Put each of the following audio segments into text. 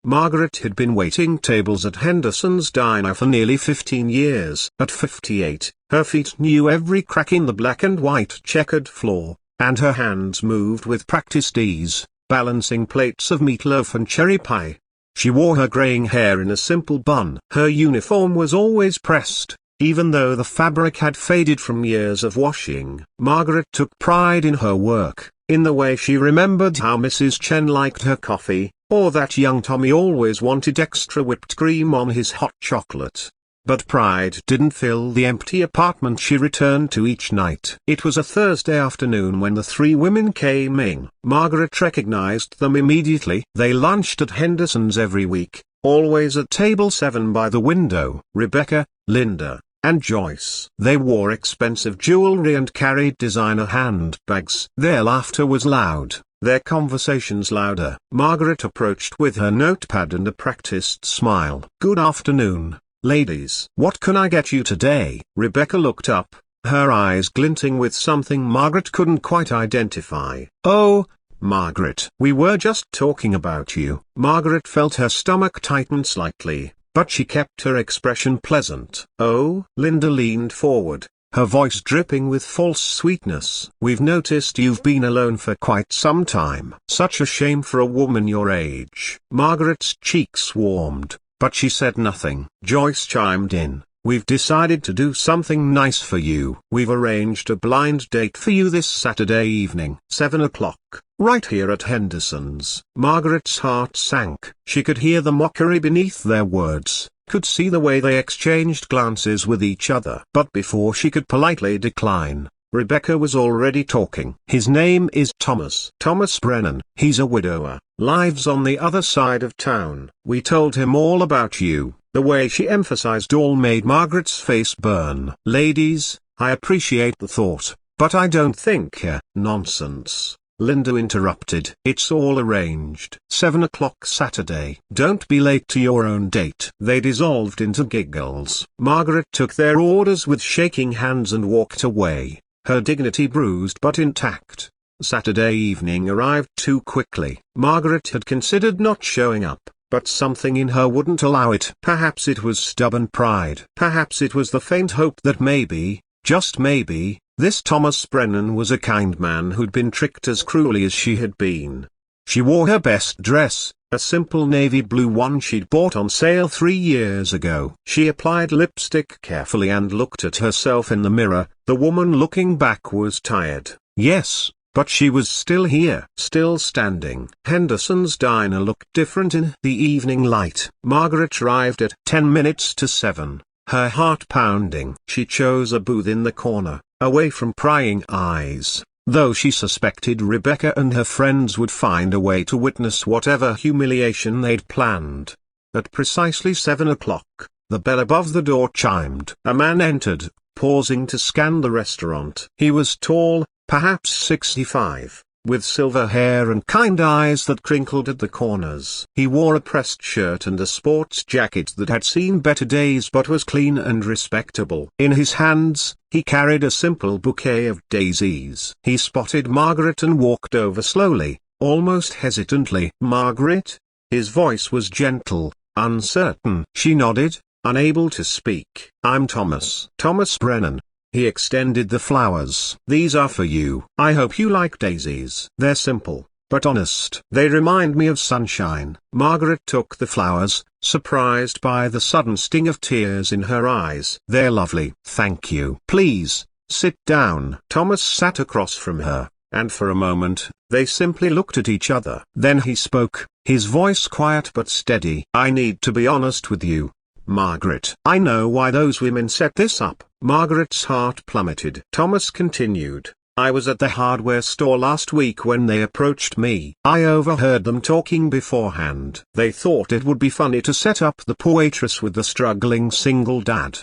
Margaret had been waiting tables at Henderson's diner for nearly 15 years. At 58, her feet knew every crack in the black and white checkered floor, and her hands moved with practiced ease, balancing plates of meatloaf and cherry pie. She wore her graying hair in a simple bun. Her uniform was always pressed, even though the fabric had faded from years of washing. Margaret took pride in her work, in the way she remembered how Mrs. Chen liked her coffee, or that young Tommy always wanted extra whipped cream on his hot chocolate. But pride didn't fill the empty apartment she returned to each night. It was a Thursday afternoon when the three women came in. Margaret recognized them immediately. They lunched at Henderson's every week, always at table 7 by the window. Rebecca, Linda, and Joyce. They wore expensive jewelry and carried designer handbags. Their laughter was loud, their conversations louder. Margaret approached with her notepad and a practiced smile. "Good afternoon, ladies. What can I get you today?" Rebecca looked up, her eyes glinting with something Margaret couldn't quite identify. "Oh, Margaret, we were just talking about you." Margaret felt her stomach tighten slightly, but she kept her expression pleasant. "Oh?" Linda leaned forward, her voice dripping with false sweetness. "We've noticed you've been alone for quite some time. Such a shame for a woman your age." Margaret's cheeks warmed, but she said nothing. Joyce chimed in. "We've decided to do something nice for you. We've arranged a blind date for you this Saturday evening, 7 o'clock, right here at Henderson's." Margaret's heart sank. She could hear the mockery beneath their words, could see the way they exchanged glances with each other. But before she could politely decline, Rebecca was already talking. "His name is Thomas Brennan. He's a widower, lives on the other side of town. We told him all about you." The way she emphasized all made Margaret's face burn. "Ladies, I appreciate the thought, but I don't think nonsense," Linda interrupted. "It's all arranged. 7 o'clock Saturday. Don't be late to your own date." They dissolved into giggles. Margaret took their orders with shaking hands and walked away, her dignity bruised but intact. Saturday evening arrived too quickly. Margaret had considered not showing up, but something in her wouldn't allow it. Perhaps it was stubborn pride. Perhaps it was the faint hope that maybe, just maybe, this Thomas Brennan was a kind man who'd been tricked as cruelly as she had been. She wore her best dress, a simple navy blue one she'd bought on sale 3 years ago. She applied lipstick carefully and looked at herself in the mirror. The woman looking back was tired, yes, but she was still here, still standing. Henderson's diner looked different in the evening light. Margaret arrived at 10 minutes to 7, her heart pounding. She chose a booth in the corner, away from prying eyes, though she suspected Rebecca and her friends would find a way to witness whatever humiliation they'd planned. At precisely 7 o'clock, the bell above the door chimed. A man entered, pausing to scan the restaurant. He was tall, perhaps 65, with silver hair and kind eyes that crinkled at the corners. He wore a pressed shirt and a sports jacket that had seen better days but was clean and respectable. In his hands, he carried a simple bouquet of daisies. He spotted Margaret and walked over slowly, almost hesitantly. "Margaret?" His voice was gentle, uncertain. She nodded, unable to speak. "I'm Thomas Brennan." He extended the flowers. "These are for you. I hope you like daisies. They're simple, but honest. They remind me of sunshine." Margaret took the flowers, surprised by the sudden sting of tears in her eyes. "They're lovely." "Thank you." "Please, sit down." Thomas sat across from her, and for a moment, they simply looked at each other. Then he spoke, his voice quiet but steady. "I need to be honest with you, Margaret. I know why those women set this up." Margaret's heart plummeted. Thomas continued, "I was at the hardware store last week when they approached me. I overheard them talking beforehand. They thought it would be funny to set up the poor waitress with the struggling single dad.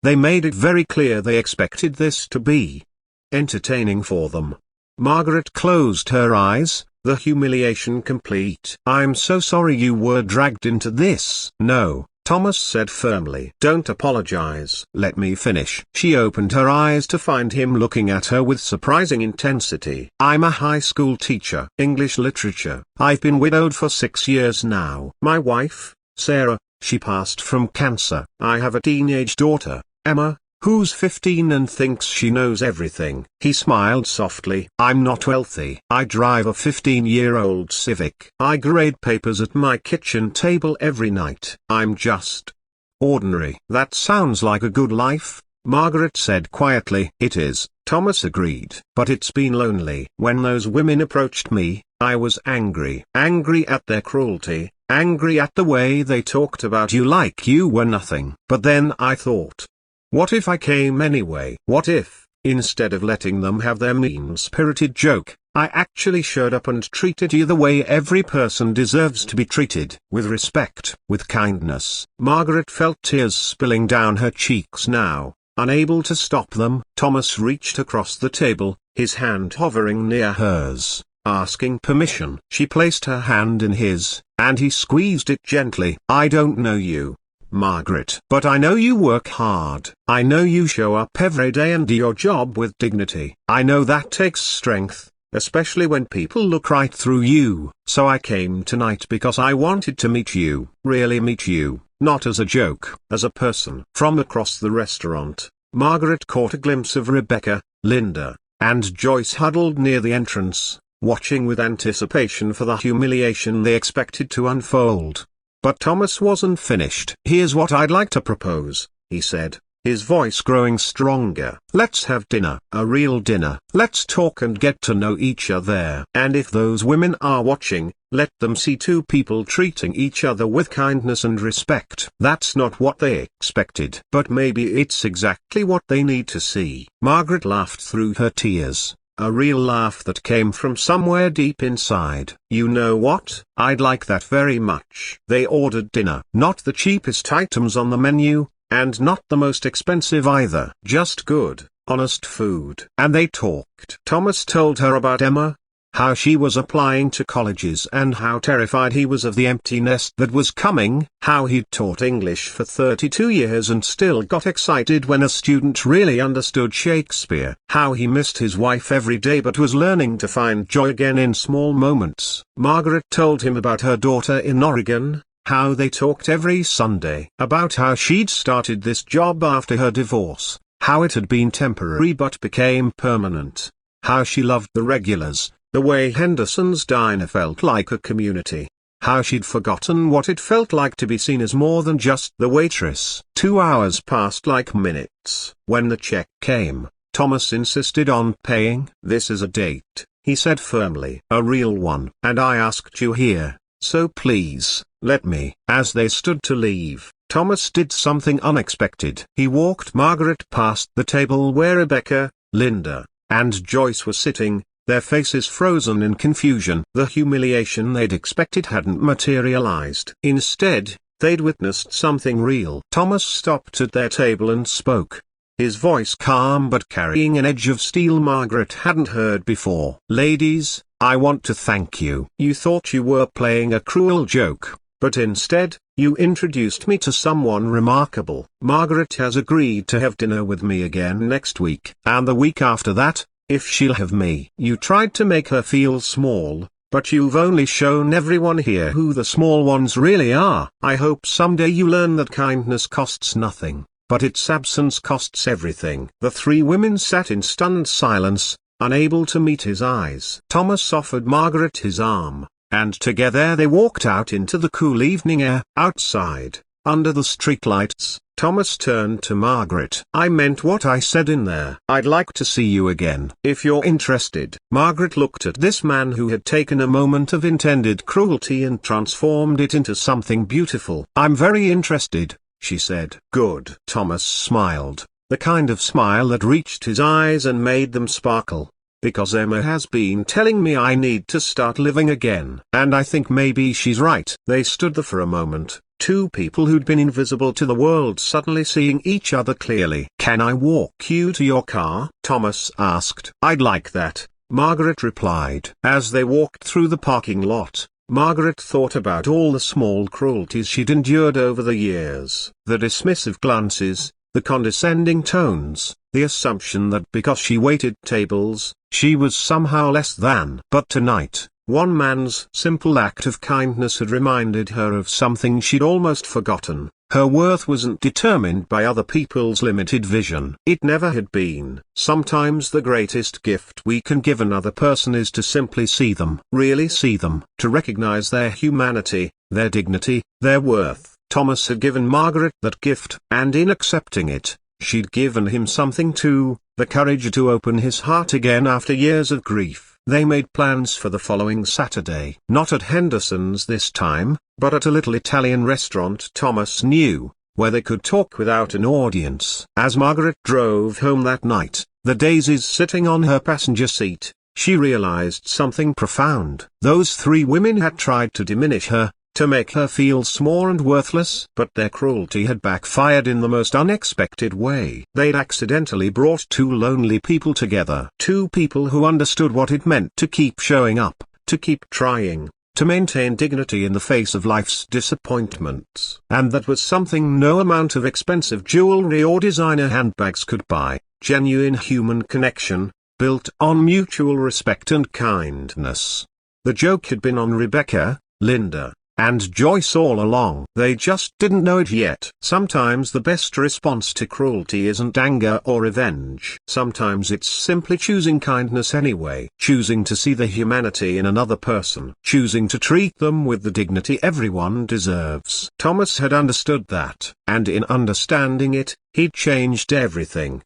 They made it very clear they expected this to be entertaining for them." Margaret closed her eyes, the humiliation complete. "I'm so sorry you were dragged into this." "No, Thomas said firmly. "Don't apologize. Let me finish." She opened her eyes to find him looking at her with surprising intensity. "I'm a high school teacher. English literature. I've been widowed for 6 years now. My wife, Sarah, she passed from cancer. I have a teenage daughter, Emma, who's 15 and thinks she knows everything." He smiled softly. "I'm not wealthy. I drive a 15-year-old Civic. I grade papers at my kitchen table every night. I'm just ordinary." "That sounds like a good life," Margaret said quietly. "It is," Thomas agreed. "But it's been lonely. When those women approached me, I was angry. Angry at their cruelty, angry at the way they talked about you like you were nothing. But then I thought, what if I came anyway? What if, instead of letting them have their mean-spirited joke, I actually showed up and treated you the way every person deserves to be treated? With respect, with kindness." Margaret felt tears spilling down her cheeks now, unable to stop them. Thomas reached across the table, his hand hovering near hers, asking permission. She placed her hand in his, and he squeezed it gently. "I don't know you, Margaret, but I know you work hard. I know you show up every day and do your job with dignity. I know that takes strength, especially when people look right through you. So I came tonight because I wanted to meet you, really meet you, not as a joke, as a person." From across the restaurant, Margaret caught a glimpse of Rebecca, Linda, and Joyce huddled near the entrance, watching with anticipation for the humiliation they expected to unfold. But Thomas wasn't finished. "Here's what I'd like to propose," he said, his voice growing stronger. "Let's have dinner, a real dinner. Let's talk and get to know each other. And if those women are watching, let them see two people treating each other with kindness and respect. That's not what they expected. But maybe it's exactly what they need to see." Margaret laughed through her tears. A real laugh that came from somewhere deep inside. "You know what? I'd like that very much." They ordered dinner. Not the cheapest items on the menu, and not the most expensive either. Just good, honest food. And they talked. Thomas told her about Emma, how she was applying to colleges and how terrified he was of the empty nest that was coming, how he'd taught English for 32 years and still got excited when a student really understood Shakespeare, how he missed his wife every day but was learning to find joy again in small moments. Margaret told him about her daughter in Oregon, how they talked every Sunday, about how she'd started this job after her divorce, how it had been temporary but became permanent, how she loved the regulars, the way Henderson's Diner felt like a community, how she'd forgotten what it felt like to be seen as more than just the waitress. 2 hours passed like minutes. When the check came, Thomas insisted on paying. "This is a date," he said firmly. "A real one. And I asked you here, so please, let me." As they stood to leave, Thomas did something unexpected. He walked Margaret past the table where Rebecca, Linda, and Joyce were sitting, their faces frozen in confusion. The humiliation they'd expected hadn't materialized. Instead, they'd witnessed something real. Thomas stopped at their table and spoke, his voice calm but carrying an edge of steel Margaret hadn't heard before. "Ladies, I want to thank you. You thought you were playing a cruel joke, but instead, you introduced me to someone remarkable. Margaret has agreed to have dinner with me again next week, and the week after that, if she'll have me." You tried to make her feel small, but you've only shown everyone here who the small ones really are. I hope someday you learn that kindness costs nothing, but its absence costs everything. The three women sat in stunned silence, unable to meet his eyes. Thomas offered Margaret his arm, and together they walked out into the cool evening air. Outside, under the streetlights, Thomas turned to Margaret. "I meant what I said in there. I'd like to see you again, if you're interested." Margaret looked at this man who had taken a moment of intended cruelty and transformed it into something beautiful. "I'm very interested," she said. "Good." Thomas smiled, the kind of smile that reached his eyes and made them sparkle. "Because Emma has been telling me I need to start living again. And I think maybe she's right." They stood there for a moment, two people who'd been invisible to the world suddenly seeing each other clearly. "Can I walk you to your car?" Thomas asked. "I'd like that," Margaret replied. As they walked through the parking lot, Margaret thought about all the small cruelties she'd endured over the years. The dismissive glances, the condescending tones, the assumption that because she waited tables, she was somehow less than. But tonight, one man's simple act of kindness had reminded her of something she'd almost forgotten. Her worth wasn't determined by other people's limited vision. It never had been. Sometimes the greatest gift we can give another person is to simply see them, really see them, to recognize their humanity, their dignity, their worth. Thomas had given Margaret that gift, and in accepting it, she'd given him something too, the courage to open his heart again after years of grief. They made plans for the following Saturday. Not at Henderson's this time, but at a little Italian restaurant Thomas knew, where they could talk without an audience. As Margaret drove home that night, the daisies sitting on her passenger seat, she realized something profound. Those three women had tried to diminish her, to make her feel small and worthless. But their cruelty had backfired in the most unexpected way. They'd accidentally brought two lonely people together. Two people who understood what it meant to keep showing up, to keep trying, to maintain dignity in the face of life's disappointments. And that was something no amount of expensive jewelry or designer handbags could buy. Genuine human connection, built on mutual respect and kindness. The joke had been on Rebecca, Linda, and Joyce all along. They just didn't know it yet. Sometimes the best response to cruelty isn't anger or revenge. Sometimes it's simply choosing kindness anyway. Choosing to see the humanity in another person. Choosing to treat them with the dignity everyone deserves. Thomas had understood that, and in understanding it, he'd changed everything.